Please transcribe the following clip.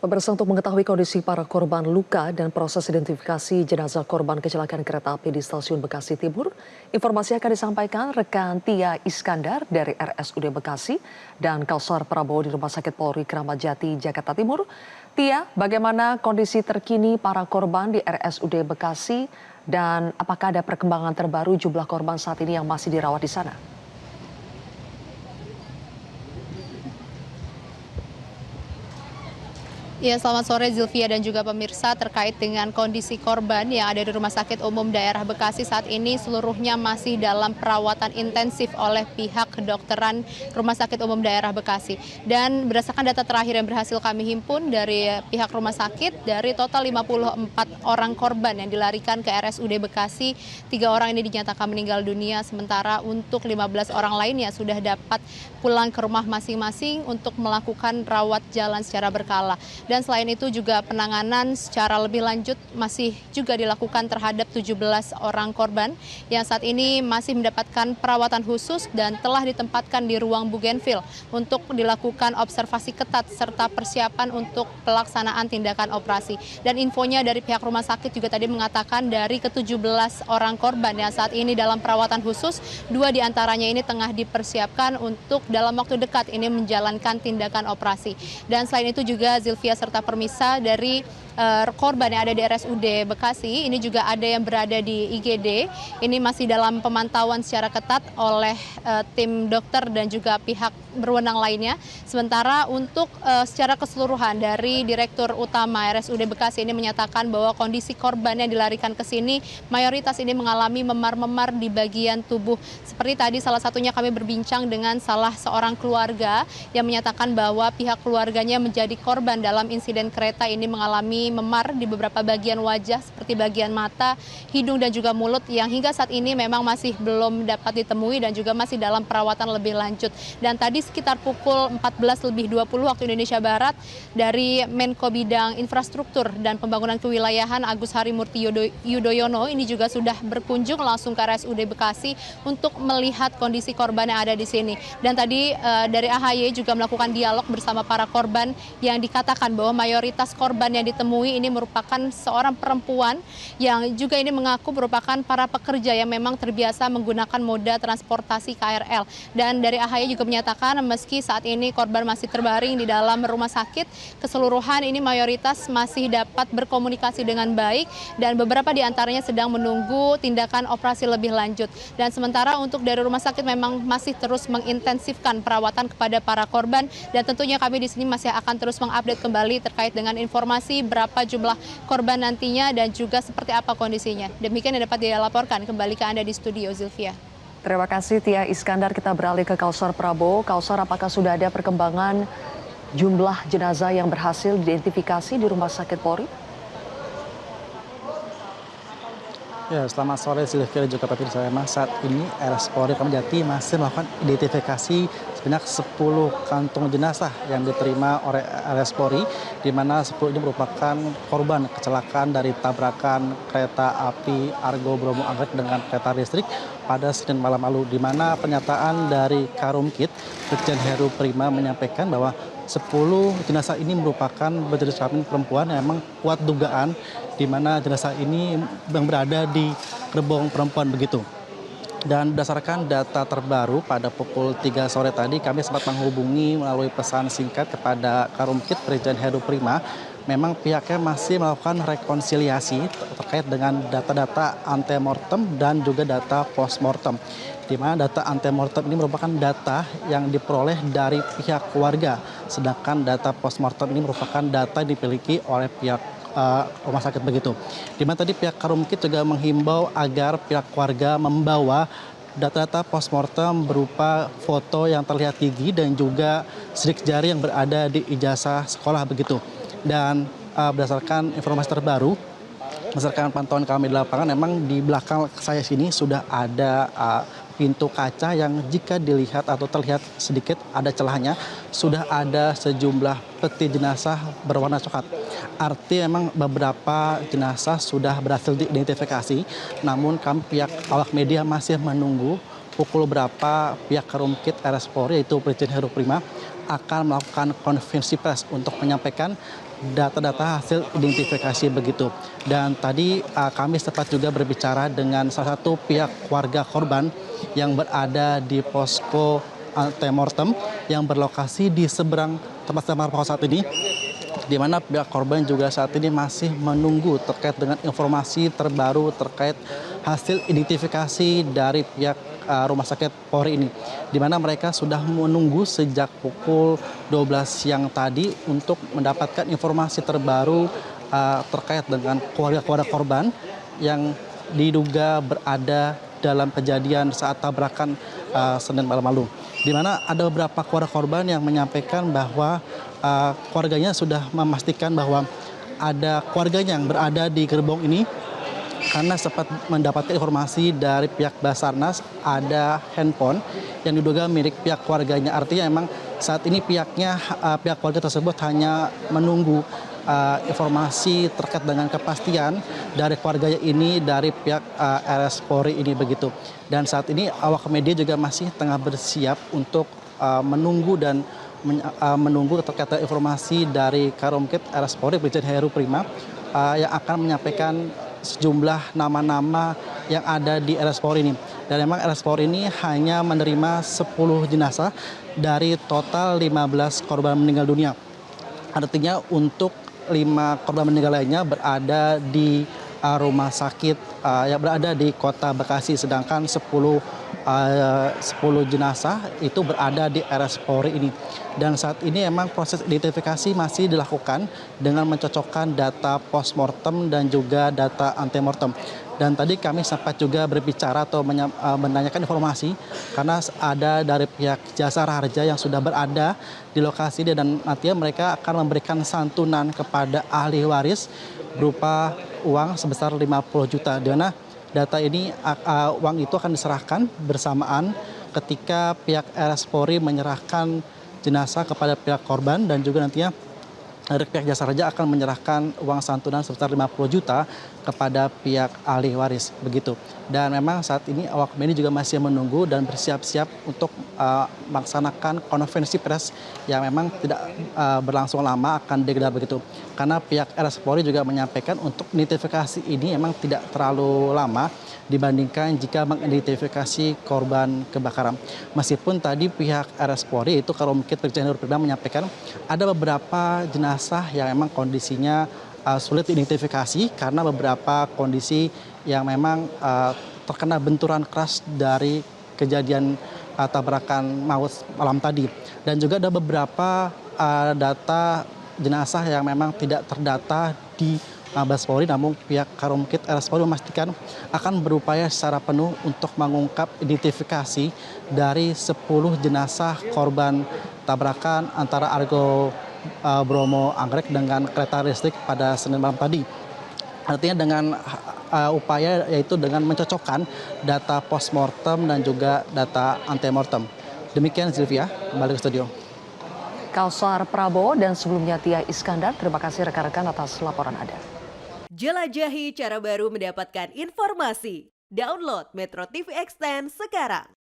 Pemirsa, untuk mengetahui kondisi para korban luka dan proses identifikasi jenazah korban kecelakaan kereta api di Stasiun Bekasi Timur, informasi akan disampaikan rekan Tia Iskandar dari RSUD Bekasi dan Kausar Prabowo di Rumah Sakit Polri Kramat Jati, Jakarta Timur. Tia, bagaimana kondisi terkini para korban di RSUD Bekasi dan apakah ada perkembangan terbaru jumlah korban saat ini yang masih dirawat di sana? Ya, selamat sore Zilvia dan juga pemirsa. Terkait dengan kondisi korban yang ada di Rumah Sakit Umum Daerah Bekasi saat ini seluruhnya masih dalam perawatan intensif oleh pihak kedokteran Rumah Sakit Umum Daerah Bekasi. Dan berdasarkan data terakhir yang berhasil kami himpun dari pihak rumah sakit, dari total 54 orang korban yang dilarikan ke RSUD Bekasi, 3 orang ini dinyatakan meninggal dunia, sementara untuk 15 orang lainnya sudah dapat pulang ke rumah masing-masing untuk melakukan rawat jalan secara berkala. Dan selain itu juga penanganan secara lebih lanjut masih juga dilakukan terhadap 17 orang korban yang saat ini masih mendapatkan perawatan khusus dan telah ditempatkan di ruang Bougainville untuk dilakukan observasi ketat serta persiapan untuk pelaksanaan tindakan operasi. Dan infonya dari pihak rumah sakit juga tadi mengatakan dari ke-17 orang korban yang saat ini dalam perawatan khusus, 2 diantaranya ini tengah dipersiapkan untuk dalam waktu dekat ini menjalankan tindakan operasi. Dan selain itu juga Zilvia serta permisa dari korban yang ada di RSUD Bekasi, ini juga ada yang berada di IGD. Ini masih dalam pemantauan secara ketat oleh tim dokter dan juga pihak berwenang lainnya. Sementara untuk secara keseluruhan dari Direktur Utama RSUD Bekasi ini menyatakan bahwa kondisi korban yang dilarikan ke sini mayoritas ini mengalami memar-memar di bagian tubuh. Seperti tadi salah satunya kami berbincang dengan salah seorang keluarga yang menyatakan bahwa pihak keluarganya menjadi korban dalam insiden kereta ini, mengalami memar di beberapa bagian wajah seperti bagian mata, hidung dan juga mulut yang hingga saat ini memang masih belum dapat ditemui dan juga masih dalam perawatan lebih lanjut. Dan tadi sekitar pukul 14.20 waktu Indonesia Barat dari Menko Bidang Infrastruktur dan Pembangunan Kewilayahan Agus Harimurti Yudhoyono ini juga sudah berkunjung langsung ke RSUD Bekasi untuk melihat kondisi korban yang ada di sini. Dan tadi dari AHY juga melakukan dialog bersama para korban yang dikatakan bahwa mayoritas korban yang ditemui ini merupakan seorang perempuan yang juga ini mengaku merupakan para pekerja yang memang terbiasa menggunakan moda transportasi KRL. Dan dari AHY juga menyatakan meski saat ini korban masih terbaring di dalam rumah sakit, keseluruhan ini mayoritas masih dapat berkomunikasi dengan baik dan beberapa di antaranya sedang menunggu tindakan operasi lebih lanjut. Dan sementara untuk dari rumah sakit memang masih terus mengintensifkan perawatan kepada para korban dan tentunya kami di sini masih akan terus mengupdate kembali terkait dengan informasi berapa jumlah korban nantinya dan juga seperti apa kondisinya. Demikian yang dapat dilaporkan. Kembali ke Anda di studio, Zilvia. Terima kasih Tia Iskandar. Kita beralih ke Kausar Prabowo. Kausar, apakah sudah ada perkembangan jumlah jenazah yang berhasil diidentifikasi di Rumah Sakit Polri? Ya, selamat sore Zilvia dan juga pemirsa. Saat ini RS Polri Kramat Jati masih melakukan identifikasi sebanyak 10 kantung jenazah yang diterima oleh RS Polri, di mana 10 ini merupakan korban kecelakaan dari tabrakan kereta api Argo Bromo Anggrek dengan kereta listrik pada Senin malam lalu, di mana pernyataan dari Karumkit, Brigjen Heru Prima menyampaikan bahwa 10 jenazah ini merupakan berjenis kelamin perempuan yang memang kuat dugaan di mana jenazah ini yang berada di gerbong perempuan begitu. Dan berdasarkan data terbaru pada pukul 3 sore tadi kami sempat menghubungi melalui pesan singkat kepada Karumkit Brigjen Heru Prima. Memang pihaknya masih melakukan rekonsiliasi terkait dengan data-data antemortem dan juga data postmortem. Di mana data antemortem ini merupakan data yang diperoleh dari pihak keluarga, sedangkan data postmortem ini merupakan data yang dimiliki oleh pihak rumah sakit begitu. Di mana tadi pihak Karumkit juga menghimbau agar pihak keluarga membawa data-data postmortem berupa foto yang terlihat gigi dan juga sidik jari yang berada di ijazah sekolah begitu. Dan berdasarkan informasi terbaru, berdasarkan pantauan kami di lapangan, memang di belakang saya sini sudah ada pintu kaca yang jika dilihat atau terlihat sedikit ada celahnya, sudah ada sejumlah peti jenazah berwarna coklat. Artinya memang beberapa jenazah sudah berhasil diidentifikasi, namun kami pihak awak media masih menunggu pukul berapa pihak Karumkit RS Polri yaitu Brigjen Heru Prima akan melakukan konferensi pers untuk menyampaikan data-data hasil identifikasi begitu. Dan tadi kami sempat juga berbicara dengan salah satu pihak keluarga korban yang berada di posko antemortem yang berlokasi di seberang tempat saya melaporkan saat ini, di mana pihak korban juga saat ini masih menunggu terkait dengan informasi terbaru terkait hasil identifikasi dari pihak Rumah Sakit Polri ini, di mana mereka sudah menunggu sejak pukul 12 siang tadi untuk mendapatkan informasi terbaru terkait dengan keluarga korban yang diduga berada dalam kejadian saat tabrakan Senin malam lalu, di mana ada beberapa keluarga korban yang menyampaikan bahwa keluarganya sudah memastikan bahwa ada keluarganya yang berada di gerbong ini karena sempat mendapatkan informasi dari pihak Basarnas ada handphone yang diduga milik pihak keluarganya. Artinya memang saat ini pihak keluarga tersebut hanya menunggu informasi terkait dengan kepastian dari keluarganya ini dari pihak RS Polri ini begitu. Dan saat ini awak media juga masih tengah bersiap untuk menunggu dan menunggu terkait informasi dari Karomkit RS Polri Brigjen Heru Prima yang akan menyampaikan sejumlah nama-nama yang ada di RS Polri ini. Dan memang RS Polri ini hanya menerima 10 jenazah dari total 15 korban meninggal dunia. Artinya untuk 5 korban meninggal lainnya berada di rumah sakit yang berada di kota Bekasi, sedangkan 10 jenazah itu berada di RS Polri ini. Dan saat ini memang proses identifikasi masih dilakukan dengan mencocokkan data postmortem dan juga data antemortem. Dan tadi kami sempat juga berbicara atau menanyakan informasi karena ada dari pihak Jasara Harja yang sudah berada di lokasi dan nantinya mereka akan memberikan santunan kepada ahli waris berupa uang sebesar 50 juta. Di mana data ini uang itu akan diserahkan bersamaan ketika pihak RS Polri menyerahkan jenazah kepada pihak korban, dan juga nantinya dari pihak Jasa Raja akan menyerahkan uang santunan sebesar 50 juta kepada pihak ahli waris begitu. Dan memang saat ini awak media juga masih menunggu dan bersiap-siap untuk melaksanakan konferensi pers yang memang tidak berlangsung lama, akan digelar begitu. Karena pihak RS Polri juga menyampaikan untuk identifikasi ini memang tidak terlalu lama dibandingkan jika mengidentifikasi korban kebakaran. Meskipun tadi pihak RS Polri yaitu Karomkit Brigjen Heru Prima menyampaikan ada beberapa jenazah yang memang kondisinya sulit diidentifikasi karena beberapa kondisi yang memang terkena benturan keras dari kejadian tabrakan maut malam tadi. Dan juga ada beberapa data jenazah yang memang tidak terdata di Mabes Polri, namun pihak Karomkit RS Polri memastikan akan berupaya secara penuh untuk mengungkap identifikasi dari 10 jenazah korban tabrakan antara Argo Bromo Anggrek dengan kereta listrik pada Senin malam tadi. Artinya dengan upaya yaitu dengan mencocokkan data postmortem dan juga data antemortem. Demikian Zilvia, kembali ke studio. Kausar Prabowo dan sebelumnya Tia Iskandar, terima kasih rekan-rekan atas laporan Anda. Jelajahi cara baru mendapatkan informasi. Download Metro TV Extend sekarang.